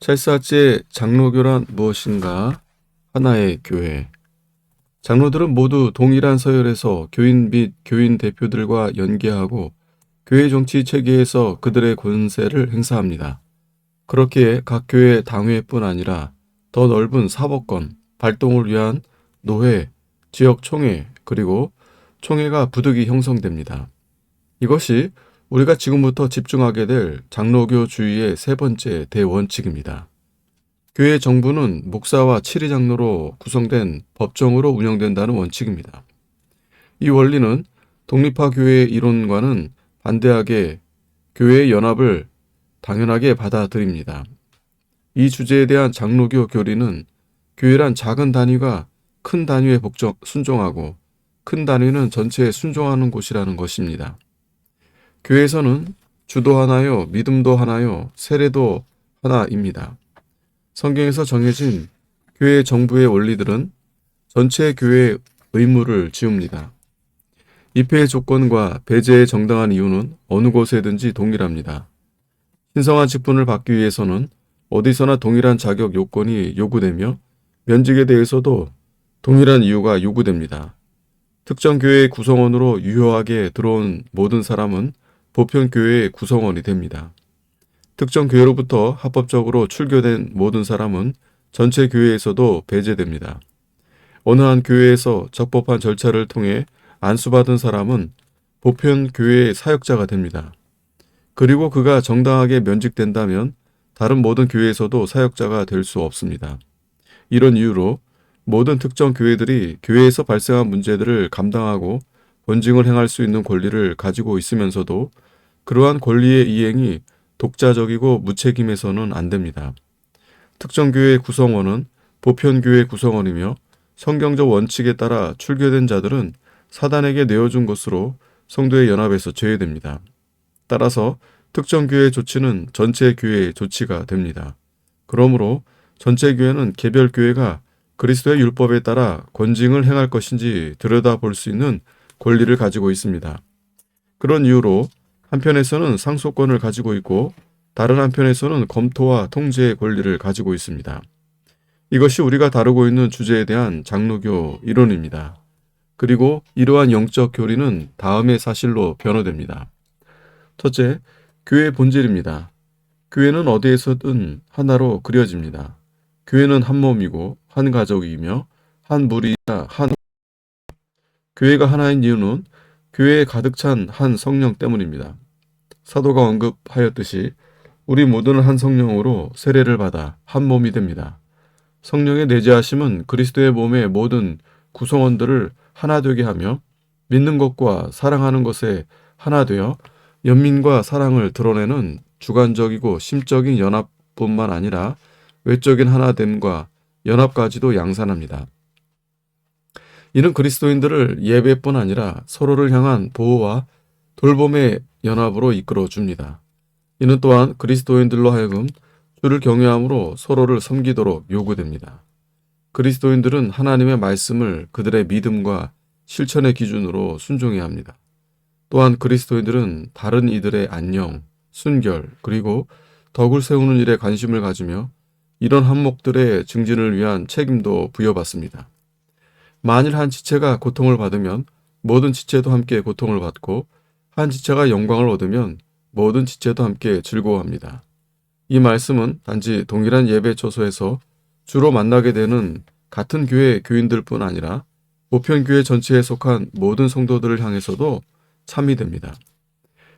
찰스아치의 장로교란 무엇인가? 하나의 교회. 장로들은 모두 동일한 서열에서 교인 및 교인 대표들과 연계하고 교회 정치 체계에서 그들의 권세를 행사합니다. 그렇기에 각 교회 당회뿐 아니라 더 넓은 사법권, 발동을 위한 노회, 지역 총회, 그리고 총회가 부득이 형성됩니다. 이것이 우리가 지금부터 집중하게 될 장로교주의의 세 번째 대원칙입니다. 교회 정부는 목사와 치리장로로 구성된 법정으로 운영된다는 원칙입니다. 이 원리는 독립화 교회의 이론과는 반대하게 교회의 연합을 당연하게 받아들입니다. 이 주제에 대한 장로교 교리는 교회란 작은 단위가 큰 단위에 순종하고 큰 단위는 전체에 순종하는 곳이라는 것입니다. 교회에서는 주도 하나요, 믿음도 하나요, 세례도 하나입니다. 성경에서 정해진 교회 정부의 원리들은 전체 교회의 의무를 지웁니다. 입회의 조건과 배제의 정당한 이유는 어느 곳에든지 동일합니다. 신성한 직분을 받기 위해서는 어디서나 동일한 자격 요건이 요구되며 면직에 대해서도 동일한 이유가 요구됩니다. 특정 교회의 구성원으로 유효하게 들어온 모든 사람은 보편교회의 구성원이 됩니다. 특정 교회로부터 합법적으로 출교된 모든 사람은 전체 교회에서도 배제됩니다. 어느 한 교회에서 적법한 절차를 통해 안수받은 사람은 보편교회의 사역자가 됩니다. 그리고 그가 정당하게 면직된다면 다른 모든 교회에서도 사역자가 될 수 없습니다. 이런 이유로 모든 특정 교회들이 교회에서 발생한 문제들을 감당하고 권징을 행할 수 있는 권리를 가지고 있으면서도 그러한 권리의 이행이 독자적이고 무책임해서는 안 됩니다. 특정 교회의 구성원은 보편교회의 구성원이며 성경적 원칙에 따라 출교된 자들은 사단에게 내어준 것으로 성도의 연합에서 제외됩니다. 따라서 특정 교회의 조치는 전체 교회의 조치가 됩니다. 그러므로 전체 교회는 개별 교회가 그리스도의 율법에 따라 권징을 행할 것인지 들여다볼 수 있는 권리를 가지고 있습니다. 그런 이유로 한편에서는 상소권을 가지고 있고 다른 한편에서는 검토와 통제의 권리를 가지고 있습니다. 이것이 우리가 다루고 있는 주제에 대한 장로교 이론입니다. 그리고 이러한 영적 교리는 다음의 사실로 변호됩니다. 첫째, 교회의 본질입니다. 교회는 어디에서든 하나로 그려집니다. 교회는 한 몸이고 한 가족이며 한 무리이자 한 교회가 하나인 이유는 교회에 가득 찬 한 성령 때문입니다. 사도가 언급하였듯이 우리 모두는 한 성령으로 세례를 받아 한 몸이 됩니다. 성령의 내재하심은 그리스도의 몸의 모든 구성원들을 하나 되게 하며 믿는 것과 사랑하는 것에 하나 되어 연민과 사랑을 드러내는 주관적이고 심적인 연합뿐만 아니라 외적인 하나됨과 연합까지도 양산합니다. 이는 그리스도인들을 예배뿐 아니라 서로를 향한 보호와 돌봄의 연합으로 이끌어 줍니다. 이는 또한 그리스도인들로 하여금 주를 경외함으로 서로를 섬기도록 요구됩니다. 그리스도인들은 하나님의 말씀을 그들의 믿음과 실천의 기준으로 순종해야 합니다. 또한 그리스도인들은 다른 이들의 안녕, 순결, 그리고 덕을 세우는 일에 관심을 가지며 이런 한목들의 증진을 위한 책임도 부여받습니다. 만일 한 지체가 고통을 받으면 모든 지체도 함께 고통을 받고 한 지체가 영광을 얻으면 모든 지체도 함께 즐거워합니다. 이 말씀은 단지 동일한 예배 처소에서 주로 만나게 되는 같은 교회 교인들뿐 아니라 보편교회 전체에 속한 모든 성도들을 향해서도 참이됩니다.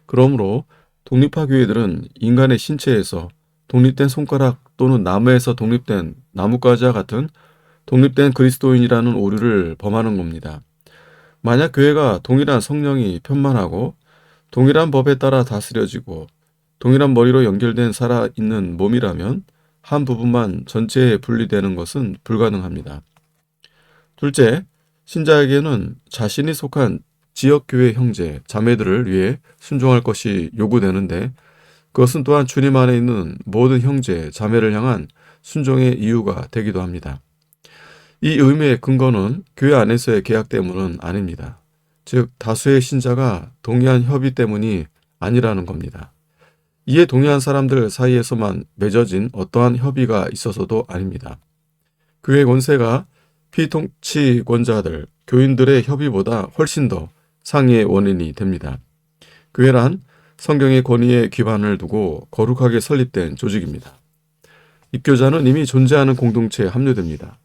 그러므로 독립화 교회들은 인간의 신체에서 독립된 손가락 또는 나무에서 독립된 나뭇가지와 같은 독립된 그리스도인이라는 오류를 범하는 겁니다. 만약 교회가 동일한 성령이 편만하고 동일한 법에 따라 다스려지고 동일한 머리로 연결된 살아있는 몸이라면 한 부분만 전체에 분리되는 것은 불가능합니다. 둘째, 신자에게는 자신이 속한 지역교회 형제, 자매들을 위해 순종할 것이 요구되는데 그것은 또한 주님 안에 있는 모든 형제, 자매를 향한 순종의 이유가 되기도 합니다. 이 의미의 근거는 교회 안에서의 계약 때문은 아닙니다. 즉 다수의 신자가 동의한 협의 때문이 아니라는 겁니다. 이에 동의한 사람들 사이에서만 맺어진 어떠한 협의가 있어서도 아닙니다. 교회 권세가 피통치권자들, 교인들의 협의보다 훨씬 더 상위의 원인이 됩니다. 교회란 성경의 권위에 기반을 두고 거룩하게 설립된 조직입니다. 입교자는 이미 존재하는 공동체에 합류됩니다.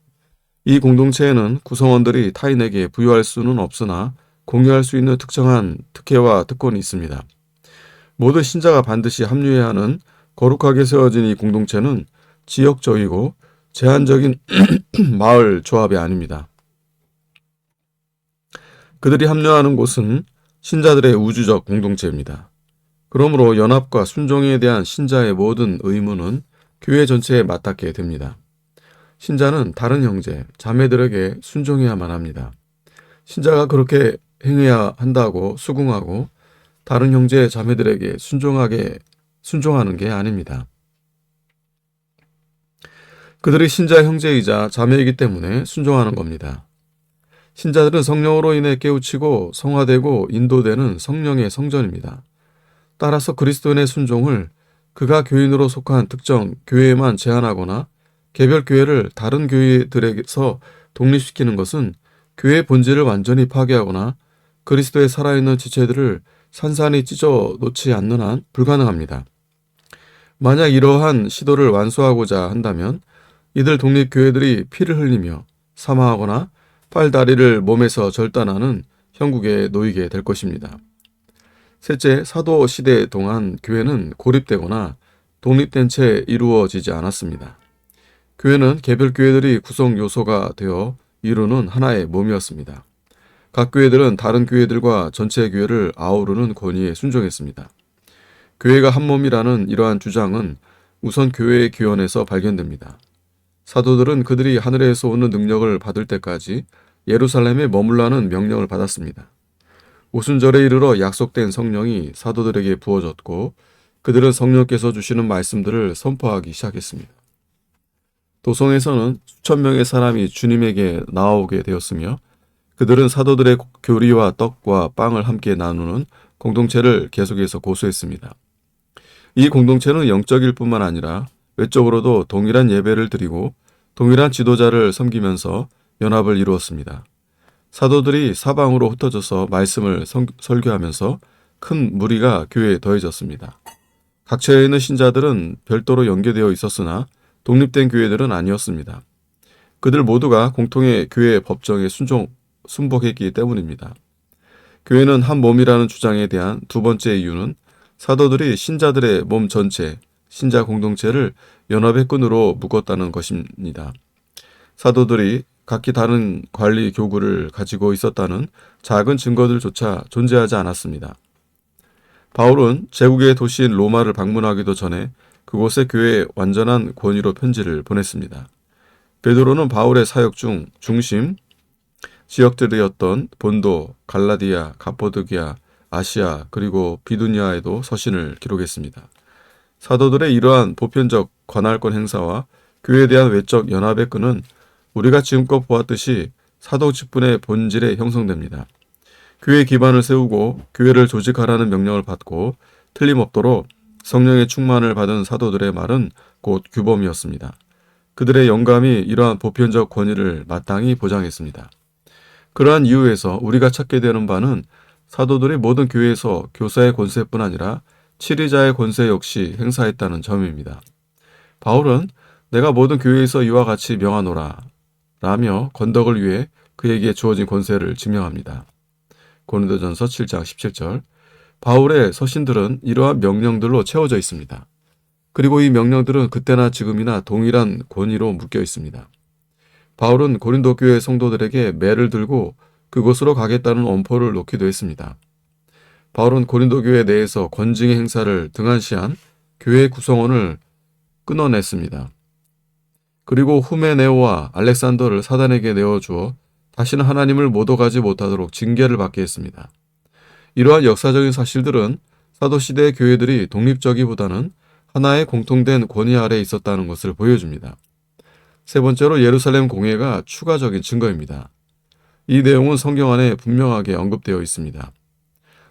이 공동체에는 구성원들이 타인에게 부여할 수는 없으나 공유할 수 있는 특정한 특혜와 특권이 있습니다. 모든 신자가 반드시 합류해야 하는 거룩하게 세워진 이 공동체는 지역적이고 제한적인 마을 조합이 아닙니다. 그들이 합류하는 곳은 신자들의 우주적 공동체입니다. 그러므로 연합과 순종에 대한 신자의 모든 의무는 교회 전체에 맡닿게 됩니다. 신자는 다른 형제, 자매들에게 순종해야만 합니다. 신자가 그렇게 행해야 한다고 수긍하고 다른 형제, 자매들에게 순종하는 게 아닙니다. 그들이 신자 형제이자 자매이기 때문에 순종하는 겁니다. 신자들은 성령으로 인해 깨우치고 성화되고 인도되는 성령의 성전입니다. 따라서 그리스도인의 순종을 그가 교인으로 속한 특정 교회에만 제한하거나 개별 교회를 다른 교회들에게서 독립시키는 것은 교회의 본질을 완전히 파괴하거나 그리스도의 살아있는 지체들을 산산히 찢어 놓지 않는 한 불가능합니다. 만약 이러한 시도를 완수하고자 한다면 이들 독립교회들이 피를 흘리며 사망하거나 팔다리를 몸에서 절단하는 형국에 놓이게 될 것입니다. 셋째, 사도 시대 동안 교회는 고립되거나 독립된 채 이루어지지 않았습니다. 교회는 개별 교회들이 구성 요소가 되어 이루는 하나의 몸이었습니다. 각 교회들은 다른 교회들과 전체 교회를 아우르는 권위에 순종했습니다. 교회가 한 몸이라는 이러한 주장은 우선 교회의 교연에서 발견됩니다. 사도들은 그들이 하늘에서 오는 능력을 받을 때까지 예루살렘에 머물라는 명령을 받았습니다. 오순절에 이르러 약속된 성령이 사도들에게 부어졌고 그들은 성령께서 주시는 말씀들을 선포하기 시작했습니다. 도성에서는 수천 명의 사람이 주님에게 나오게 되었으며 그들은 사도들의 교리와 떡과 빵을 함께 나누는 공동체를 계속해서 고수했습니다. 이 공동체는 영적일 뿐만 아니라 외적으로도 동일한 예배를 드리고 동일한 지도자를 섬기면서 연합을 이루었습니다. 사도들이 사방으로 흩어져서 말씀을 설교하면서 큰 무리가 교회에 더해졌습니다. 각처에 있는 신자들은 별도로 연계되어 있었으나 독립된 교회들은 아니었습니다. 그들 모두가 공통의 교회의 법정에 순복했기 때문입니다. 교회는 한 몸이라는 주장에 대한 두 번째 이유는 사도들이 신자들의 몸 전체, 신자 공동체를 연합의 끈으로 묶었다는 것입니다. 사도들이 각기 다른 관리 교구를 가지고 있었다는 작은 증거들조차 존재하지 않았습니다. 바울은 제국의 도시인 로마를 방문하기도 전에 그곳에 교회에 완전한 권위로 편지를 보냈습니다. 베드로는 바울의 사역 중심 지역들이었던 본도, 갈라디아, 가포도기아, 아시아 그리고 비두니아에도 서신을 기록했습니다. 사도들의 이러한 보편적 관할권 행사와 교회에 대한 외적 연합의 끈은 우리가 지금껏 보았듯이 사도 직분의 본질에 형성됩니다. 교회 기반을 세우고 교회를 조직하라는 명령을 받고 틀림없도록 성령의 충만을 받은 사도들의 말은 곧 규범이었습니다. 그들의 영감이 이러한 보편적 권위를 마땅히 보장했습니다. 그러한 이유에서 우리가 찾게 되는 바는 사도들이 모든 교회에서 교사의 권세뿐 아니라 치리자의 권세 역시 행사했다는 점입니다. 바울은 내가 모든 교회에서 이와 같이 명하노라 라며 건덕을 위해 그에게 주어진 권세를 증명합니다. 고린도전서 7장 17절. 바울의 서신들은 이러한 명령들로 채워져 있습니다. 그리고 이 명령들은 그때나 지금이나 동일한 권위로 묶여 있습니다. 바울은 고린도 교회 성도들에게 매를 들고 그곳으로 가겠다는 엄포를 놓기도 했습니다. 바울은 고린도 교회 내에서 권징의 행사를 등한시한 교회 구성원을 끊어냈습니다. 그리고 후메네오와 알렉산더를 사단에게 내어주어 다시는 하나님을 못 오가지 못하도록 징계를 받게 했습니다. 이러한 역사적인 사실들은 사도시대의 교회들이 독립적이보다는 하나의 공통된 권위 아래에 있었다는 것을 보여줍니다. 세 번째로 예루살렘 공회가 추가적인 증거입니다. 이 내용은 성경 안에 분명하게 언급되어 있습니다.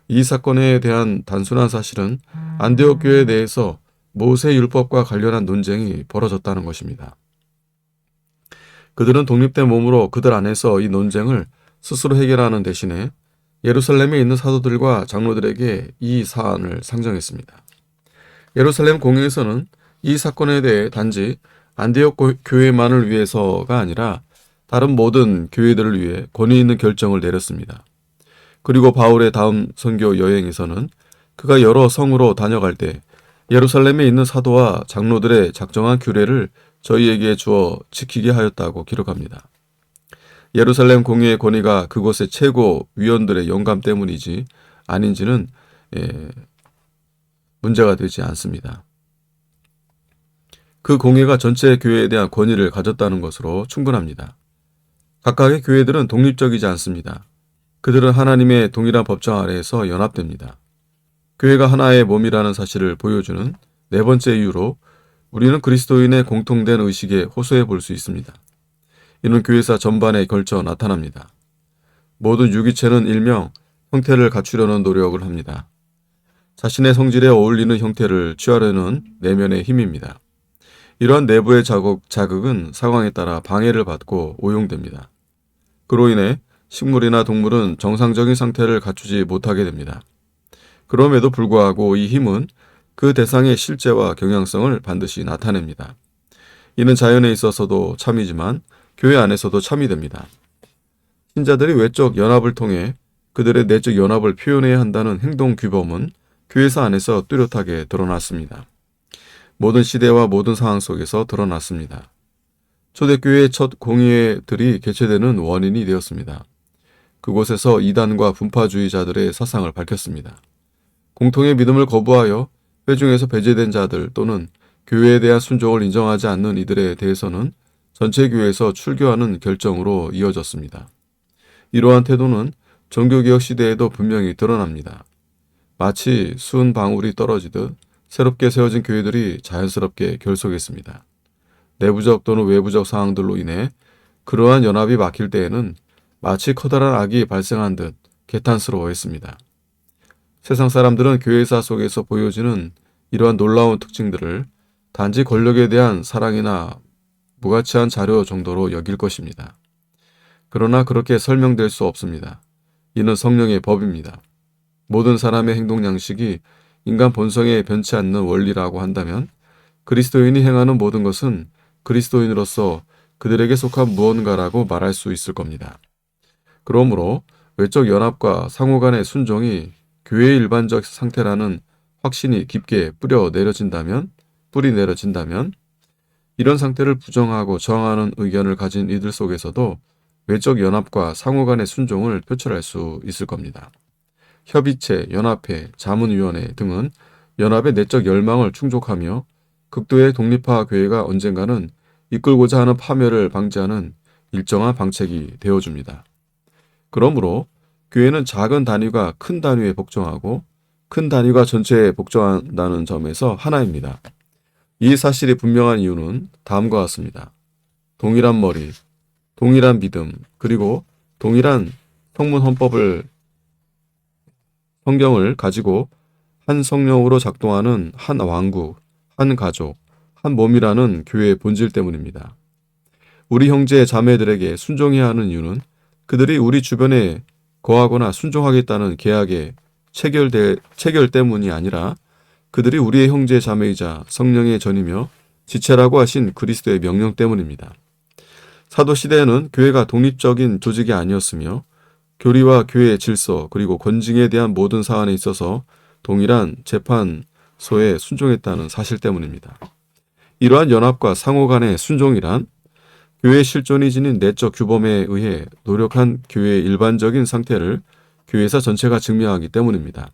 이 사건에 대한 단순한 사실은 안디옥 교회 내에서 모세 율법과 관련한 논쟁이 벌어졌다는 것입니다. 그들은 독립된 몸으로 그들 안에서 이 논쟁을 스스로 해결하는 대신에 예루살렘에 있는 사도들과 장로들에게 이 사안을 상정했습니다. 예루살렘 공회에서는 이 사건에 대해 단지 안디옥 교회만을 위해서가 아니라 다른 모든 교회들을 위해 권위 있는 결정을 내렸습니다. 그리고 바울의 다음 선교 여행에서는 그가 여러 성으로 다녀갈 때 예루살렘에 있는 사도와 장로들의 작정한 규례를 저희에게 주어 지키게 하였다고 기록합니다. 예루살렘 공회의 권위가 그곳의 최고 위원들의 영감 때문이지 아닌지는 문제가 되지 않습니다. 그 공회가 전체 교회에 대한 권위를 가졌다는 것으로 충분합니다. 각각의 교회들은 독립적이지 않습니다. 그들은 하나님의 동일한 법정 아래에서 연합됩니다. 교회가 하나의 몸이라는 사실을 보여주는 네 번째 이유로 우리는 그리스도인의 공통된 의식에 호소해 볼 수 있습니다. 이는 교회사 전반에 걸쳐 나타납니다. 모든 유기체는 일명 형태를 갖추려는 노력을 합니다. 자신의 성질에 어울리는 형태를 취하려는 내면의 힘입니다. 이러한 내부의 자극은 상황에 따라 방해를 받고 오용됩니다. 그로 인해 식물이나 동물은 정상적인 상태를 갖추지 못하게 됩니다. 그럼에도 불구하고 이 힘은 그 대상의 실제와 경향성을 반드시 나타냅니다. 이는 자연에 있어서도 참이지만 교회 안에서도 참이 됩니다. 신자들이 외적 연합을 통해 그들의 내적 연합을 표현해야 한다는 행동 규범은 교회사 안에서 뚜렷하게 드러났습니다. 모든 시대와 모든 상황 속에서 드러났습니다. 초대교회의 첫 공의회들이 개최되는 원인이 되었습니다. 그곳에서 이단과 분파주의자들의 사상을 밝혔습니다. 공통의 믿음을 거부하여 회중에서 배제된 자들 또는 교회에 대한 순종을 인정하지 않는 이들에 대해서는 전체 교회에서 출교하는 결정으로 이어졌습니다. 이러한 태도는 종교개혁 시대에도 분명히 드러납니다. 마치 수은 방울이 떨어지듯 새롭게 세워진 교회들이 자연스럽게 결속했습니다. 내부적 또는 외부적 상황들로 인해 그러한 연합이 막힐 때에는 마치 커다란 악이 발생한 듯 개탄스러워했습니다. 세상 사람들은 교회사 속에서 보여지는 이러한 놀라운 특징들을 단지 권력에 대한 사랑이나 무가치한 자료 정도로 여길 것입니다. 그러나 그렇게 설명될 수 없습니다. 이는 성령의 법입니다. 모든 사람의 행동 양식이 인간 본성에 변치 않는 원리라고 한다면 그리스도인이 행하는 모든 것은 그리스도인으로서 그들에게 속한 무언가라고 말할 수 있을 겁니다. 그러므로 외적 연합과 상호 간의 순종이 교회의 일반적 상태라는 확신이 깊게 뿌리 내려진다면 이런 상태를 부정하고 저항하는 의견을 가진 이들 속에서도 외적 연합과 상호 간의 순종을 표출할 수 있을 겁니다. 협의체, 연합회, 자문위원회 등은 연합의 내적 열망을 충족하며 극도의 독립화 교회가 언젠가는 이끌고자 하는 파멸을 방지하는 일정한 방책이 되어줍니다. 그러므로 교회는 작은 단위가 큰 단위에 복종하고 큰 단위가 전체에 복종한다는 점에서 하나입니다. 이 사실이 분명한 이유는 다음과 같습니다. 동일한 머리, 동일한 믿음, 그리고 동일한 성경을 가지고 한 성령으로 작동하는 한 왕국, 한 가족, 한 몸이라는 교회의 본질 때문입니다. 우리 형제 자매들에게 순종해야 하는 이유는 그들이 우리 주변에 거하거나 순종하겠다는 계약의 체결 때문이 아니라 그들이 우리의 형제 자매이자 성령의 전이며 지체라고 하신 그리스도의 명령 때문입니다. 사도 시대에는 교회가 독립적인 조직이 아니었으며 교리와 교회의 질서 그리고 권징에 대한 모든 사안에 있어서 동일한 재판소에 순종했다는 사실 때문입니다. 이러한 연합과 상호 간의 순종이란 교회의 실존이 지닌 내적 규범에 의해 노력한 교회의 일반적인 상태를 교회사 전체가 증명하기 때문입니다.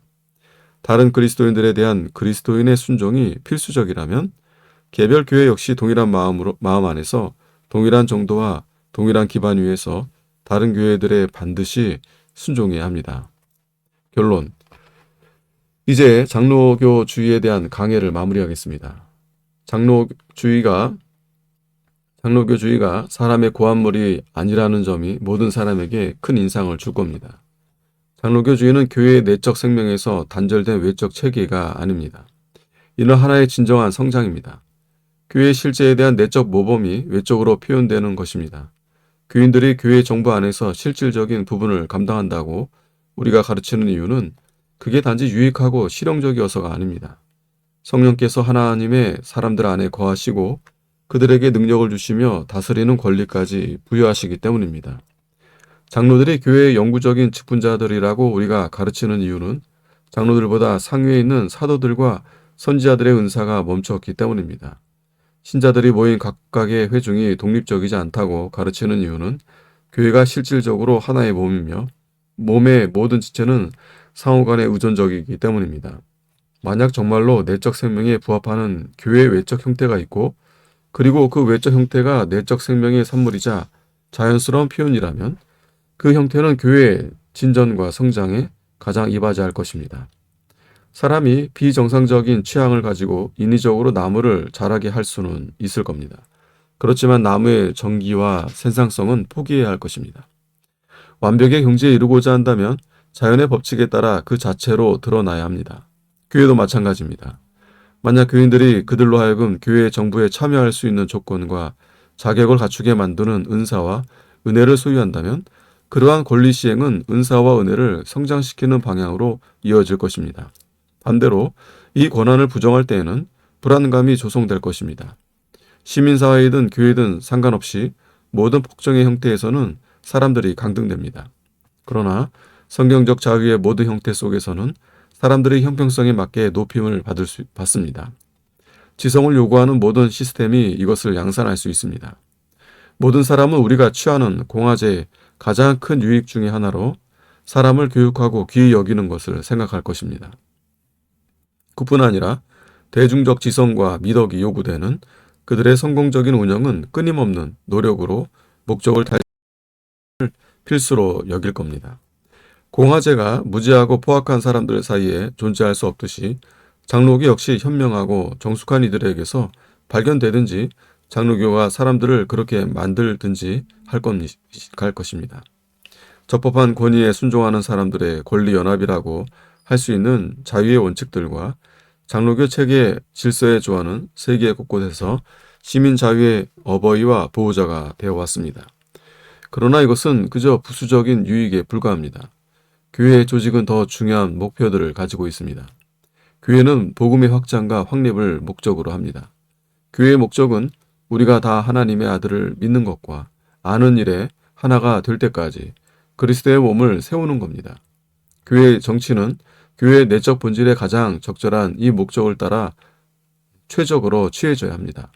다른 그리스도인들에 대한 그리스도인의 순종이 필수적이라면 개별 교회 역시 동일한 마음 안에서 동일한 정도와 동일한 기반 위에서 다른 교회들에 반드시 순종해야 합니다. 결론. 이제 장로교주의에 대한 강해를 마무리하겠습니다. 장로교주의가 사람의 고한물이 아니라는 점이 모든 사람에게 큰 인상을 줄 겁니다. 장로교주의는 교회의 내적 생명에서 단절된 외적 체계가 아닙니다. 이는 하나의 진정한 성장입니다. 교회의 실제에 대한 내적 모범이 외적으로 표현되는 것입니다. 교인들이 교회 정부 안에서 실질적인 부분을 감당한다고 우리가 가르치는 이유는 그게 단지 유익하고 실용적이어서가 아닙니다. 성령께서 하나님의 사람들 안에 거하시고 그들에게 능력을 주시며 다스리는 권리까지 부여하시기 때문입니다. 장로들이 교회의 영구적인 직분자들이라고 우리가 가르치는 이유는 장로들보다 상위에 있는 사도들과 선지자들의 은사가 멈췄기 때문입니다. 신자들이 모인 각각의 회중이 독립적이지 않다고 가르치는 이유는 교회가 실질적으로 하나의 몸이며 몸의 모든 지체는 상호간에 의존적이기 때문입니다. 만약 정말로 내적 생명에 부합하는 교회의 외적 형태가 있고 그리고 그 외적 형태가 내적 생명의 산물이자 자연스러운 표현이라면 그 형태는 교회의 진전과 성장에 가장 이바지할 것입니다. 사람이 비정상적인 취향을 가지고 인위적으로 나무를 자라게 할 수는 있을 겁니다. 그렇지만 나무의 정기와 생산성은 포기해야 할 것입니다. 완벽의 경지에 이르고자 한다면 자연의 법칙에 따라 그 자체로 드러나야 합니다. 교회도 마찬가지입니다. 만약 교인들이 그들로 하여금 교회 정부에 참여할 수 있는 조건과 자격을 갖추게 만드는 은사와 은혜를 소유한다면 그러한 권리 시행은 은사와 은혜를 성장시키는 방향으로 이어질 것입니다. 반대로 이 권한을 부정할 때에는 불안감이 조성될 것입니다. 시민사회이든 교회든 상관없이 모든 폭정의 형태에서는 사람들이 강등됩니다. 그러나 성경적 자유의 모든 형태 속에서는 사람들의 형평성에 맞게 높임을 받습니다. 지성을 요구하는 모든 시스템이 이것을 양산할 수 있습니다. 모든 사람은 우리가 취하는 공화제의 가장 큰 유익 중의 하나로 사람을 교육하고 귀히 여기는 것을 생각할 것입니다. 그뿐 아니라 대중적 지성과 미덕이 요구되는 그들의 성공적인 운영은 끊임없는 노력으로 목적을 달성할 필수로 여길 겁니다. 공화제가 무지하고 포악한 사람들 사이에 존재할 수 없듯이 장로교 역시 현명하고 정숙한 이들에게서 발견되든지 장로교가 사람들을 그렇게 만들든지 할 것입니다. 적법한 권위에 순종하는 사람들의 권리연합이라고 할 수 있는 자유의 원칙들과 장로교 체계의 질서에 조하는 세계 곳곳에서 시민 자유의 어버이와 보호자가 되어왔습니다. 그러나 이것은 그저 부수적인 유익에 불과합니다. 교회의 조직은 더 중요한 목표들을 가지고 있습니다. 교회는 복음의 확장과 확립을 목적으로 합니다. 교회의 목적은 우리가 다 하나님의 아들을 믿는 것과 아는 일에 하나가 될 때까지 그리스도의 몸을 세우는 겁니다. 교회의 정치는 교회의 내적 본질에 가장 적절한 이 목적을 따라 최적으로 취해져야 합니다.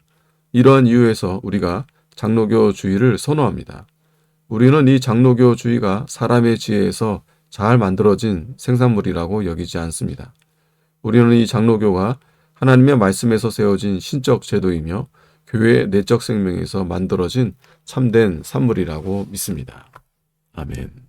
이러한 이유에서 우리가 장로교주의를 선호합니다. 우리는 이 장로교주의가 사람의 지혜에서 잘 만들어진 생산물이라고 여기지 않습니다. 우리는 이 장로교가 하나님의 말씀에서 세워진 신적 제도이며 교회의 내적 생명에서 만들어진 참된 산물이라고 믿습니다. 아멘.